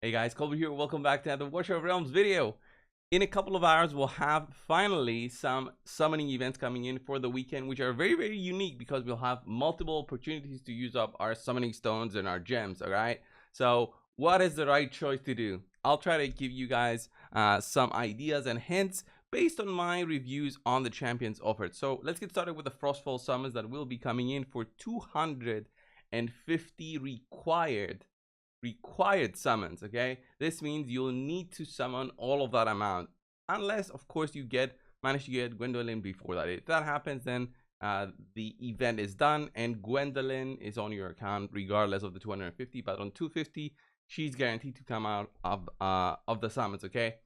Hey guys, Colby here. Welcome back to another Warship of Realms video. In a couple of hours, we'll have finally some summoning events coming in for the weekend, which are very unique because we'll have multiple opportunities to use up our summoning stones and our gems. All right. So, what is the right choice to do? I'll try to give you guys some ideas and hints based on my reviews on the champions offered. So, let's get started with the Frostfall summons that will be coming in for 250 required summons. Okay, this means you'll need to summon all of that amount, unless of course you manage to get GWENDOLYN before that. If that happens, then the event is done and GWENDOLYN is on your account regardless of the 250. But on 250, she's guaranteed to come out of the summons. Okay,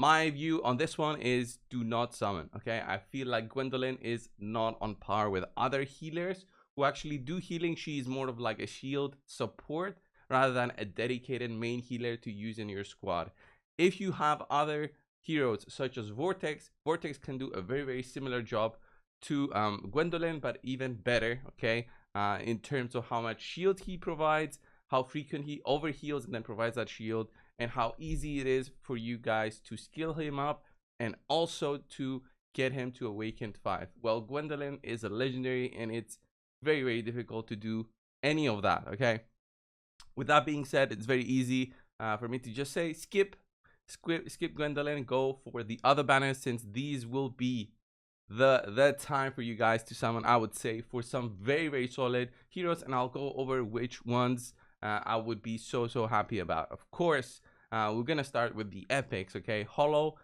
my view on this one is do not summon. Okay, I feel like GWENDOLYN is not on par with other healers who actually do healing. She is more of like a shield support rather than a dedicated main healer to use in your squad. If you have other heroes such as Vortex can do a very similar job to GWENDOLYN, but even better. Okay, in terms of how much shield he provides, how frequent he overheals and then provides that shield, and how easy it is for you guys to skill him up and also to get him to Awakened 5. Well, GWENDOLYN is a legendary and it's very difficult to do any of that. Okay, with that being said, it's very easy for me to just say skip GWENDOLYN, go for the other banners, since these will be the time for you guys to summon, I would say, for some very solid heroes, and I'll go over which ones I would be so happy about. Of course, we're gonna start with the epics. Okay, Hollow,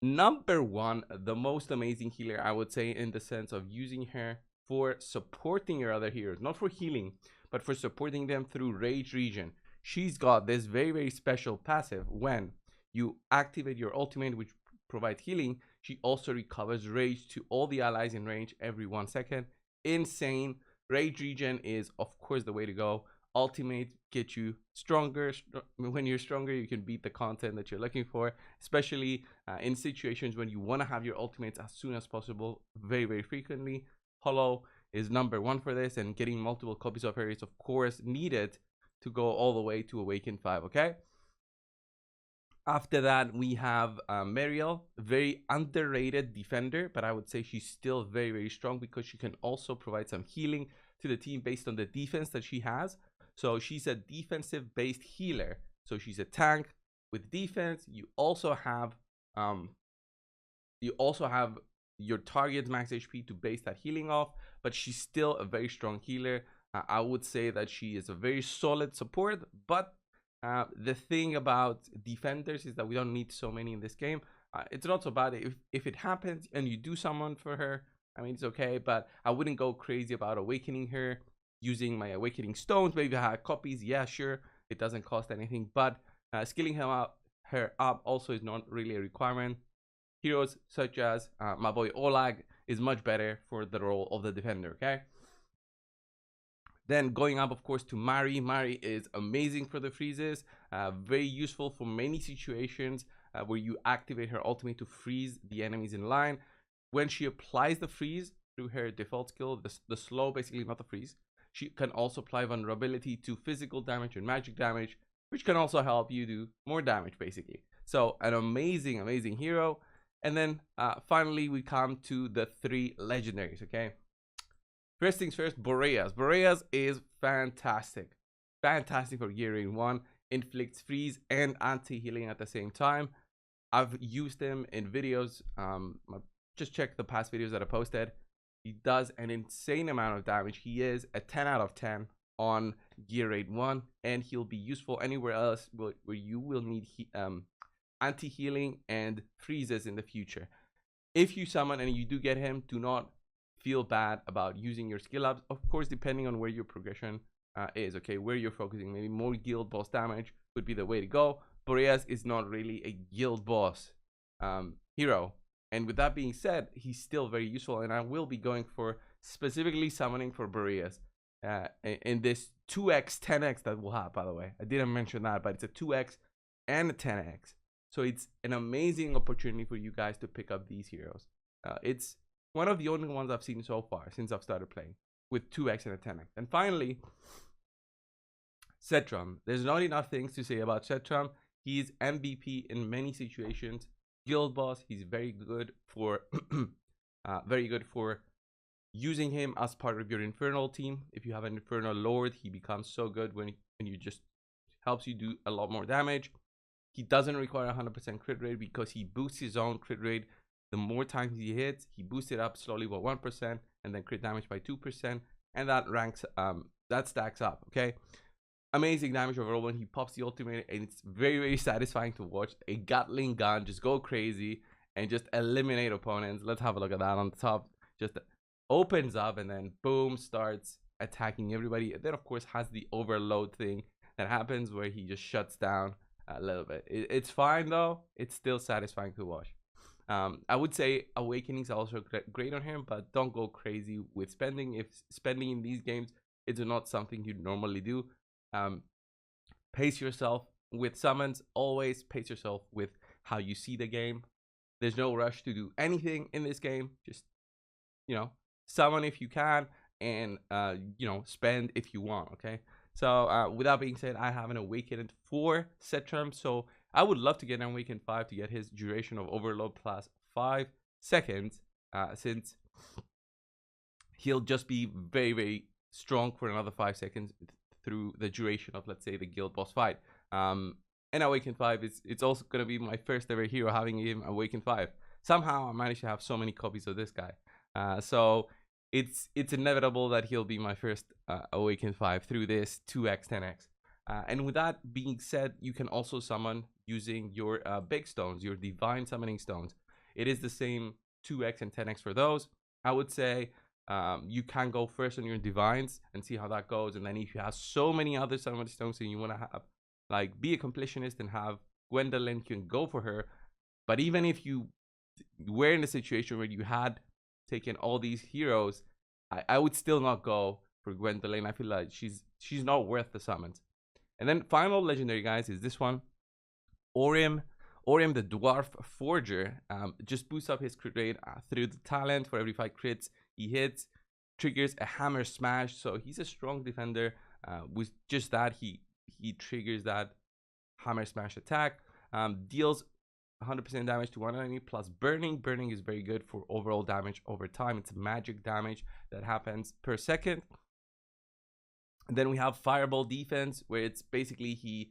number one, the most amazing healer, I would say, in the sense of using her for supporting your other heroes, not for healing, but for supporting them through Rage Regen. She's got this very special passive. When you activate your ultimate, which provides healing, she also recovers rage to all the allies in range every 1 second. Insane. Rage Regen is of course the way to go. Ultimate gets you stronger. When you're stronger, you can beat the content that you're looking for, especially in situations when you want to have your ultimates as soon as possible, very frequently. Hollow is number one for this, and getting multiple copies of her is of course needed to go all the way to Awaken 5. Okay, after that we have Mariel, very underrated defender, but I would say she's still very strong because she can also provide some healing to the team based on the defense that she has. So she's a defensive based healer, so she's a tank with defense. You also have your target's max HP to base that healing off, but she's still a very strong healer. I would say that she is a very solid support, but the thing about defenders is that we don't need so many in this game. It's not so bad if it happens and you do summon for her. I mean, it's okay, but I wouldn't go crazy about awakening her using my awakening stones. Maybe I had copies, yeah, sure, it doesn't cost anything, but skilling her up also is not really a requirement. Heroes such as my boy Olag is much better for the role of the defender. Okay, then going up of course to Mari. Mari is amazing for the freezes, very useful for many situations where you activate her ultimate to freeze the enemies in line. When she applies the freeze through her default skill, the slow, basically, not the freeze, she can also apply vulnerability to physical damage and magic damage, which can also help you do more damage basically. So an amazing hero. And then finally we come to the 3 legendaries. Okay, first things first, Boreas. Boreas is fantastic for gear raid 1, inflicts freeze and anti-healing at the same time. I've used him in videos. Just check the past videos that I posted. He does an insane amount of damage. He is a 10 out of 10 on gear raid 1, and he'll be useful anywhere else where you will need anti-healing and freezes in the future. If you summon and you do get him, do not feel bad about using your skill ups, of course, depending on where your progression is. Okay, where you're focusing, maybe more guild boss damage would be the way to go. Boreas is not really a guild boss hero, and with that being said, he's still very useful, and I will be going for specifically summoning for Boreas in this 2x 10x that we'll have. By the way, I didn't mention that, but it's a 2x and a 10x. So it's an amazing opportunity for you guys to pick up these heroes. It's one of the only ones I've seen so far since I've started playing, with 2x and a 10x. And finally, Setrum. There's not enough things to say about Setrum. He's MVP in many situations. Guild boss. He's very good for using him as part of your infernal team. If you have an infernal lord, he becomes so good when you just helps you do a lot more damage. He doesn't require 100% crit rate because he boosts his own crit rate. The more times he hits, he boosts it up slowly by 1% and then crit damage by 2%, and that ranks that stacks up. Okay, amazing damage overall when he pops the ultimate, and it's very satisfying to watch a Gatling gun just go crazy and just eliminate opponents. Let's have a look at that on the top. Just opens up and then boom, starts attacking everybody. And then of course has the overload thing that happens where he just shuts down a little bit. It's fine though. It's still satisfying to watch. I would say Awakenings are also great on him, but don't go crazy with spending. If spending in these games is not something you normally do, pace yourself with summons. Always pace yourself with how you see the game. There's no rush to do anything in this game. Just, you know, summon if you can, and you know, spend if you want. Okay, so with that being said, I have an Awakened for Setrum, so I would love to get an Awakened 5 to get his duration of overload plus 5 seconds, since he'll just be very strong for another 5 seconds through the duration of, let's say, the guild boss fight. And Awakened 5 it's also gonna be my first ever hero having him Awakened 5. Somehow I managed to have so many copies of this guy, so it's inevitable that he'll be my first Awakened 5 through this 2x 10x. And with that being said, you can also summon using your big stones, your divine summoning stones. It is the same 2x and 10x for those. I would say you can go first on your divines and see how that goes, and then if you have so many other summoning stones and you want to have, like, be a completionist and have GWENDOLYN, you can go for her. But even if you were in a situation where you had taken all these heroes, I would still not go for GWENDOLYN. I feel like she's not worth the summons. And then final legendary, guys, is this one, Orim the Dwarf Forger. Just boosts up his crit rate through the talent. For every 5 crits he hits, triggers a hammer smash. So he's a strong defender. With just that, he triggers that hammer smash attack. Deals 100% damage to one enemy plus burning. Burning is very good for overall damage over time. It's magic damage that happens per second. And then we have Fireball Defense, where it's basically he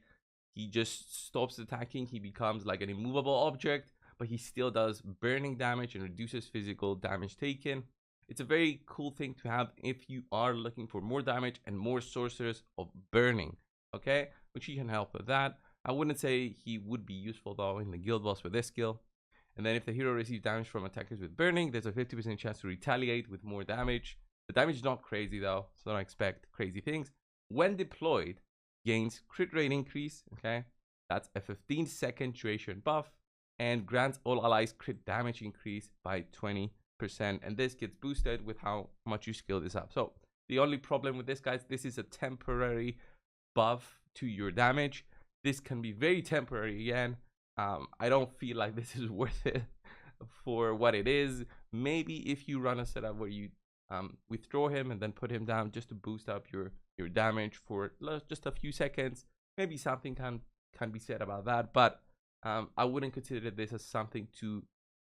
just stops attacking. He becomes like an immovable object, but he still does burning damage and reduces physical damage taken. It's a very cool thing to have if you are looking for more damage and more sorcerers of burning, okay, which he can help with that. I wouldn't say he would be useful though in the guild boss with this skill. And then if the hero receives damage from attackers with burning, there's a 50% chance to retaliate with more damage. The damage is not crazy though, so don't expect crazy things. When deployed, gains crit rate increase, okay, that's a 15-second duration buff, and grants all allies crit damage increase by 20%. And this gets boosted with how much you skill this up. So the only problem with this, guys, this is a temporary buff to your damage. This can be very temporary again. I don't feel like this is worth it for what it is. Maybe if you run a setup where you withdraw him and then put him down just to boost up your damage for just a few seconds, maybe something can be said about that. But I wouldn't consider this as something to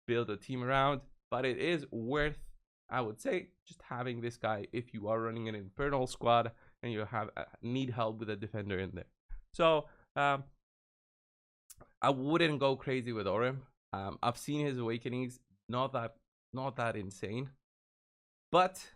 build a team around. But it is worth, I would say, just having this guy if you are running an infernal squad and you need help with a defender in there. So I wouldn't go crazy with Orim. I've seen his awakenings, not that insane, but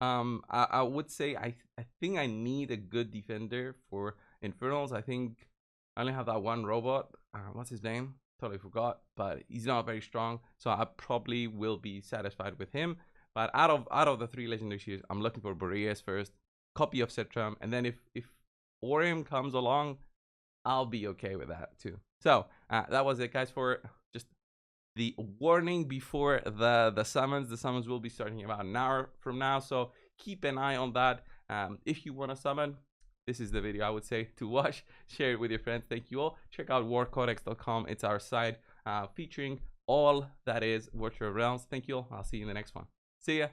I would say I think I need a good defender for infernals. I think I only have that one robot. What's his name? Totally forgot, but he's not very strong, so I probably will be satisfied with him. But out of the 3 legendary series, I'm looking for Boreas first, copy of Setrum, and then if Orim comes along, I'll be okay with that too. So that was it, guys, for just the warning before the summons. The summons will be starting about an hour from now, so keep an eye on that. If you want to summon, this is the video I would say to watch. Share it with your friends. Thank you all. Check out warcodex.com. It's our site featuring all that is virtual realms. Thank you all. I'll see you in the next one. See ya.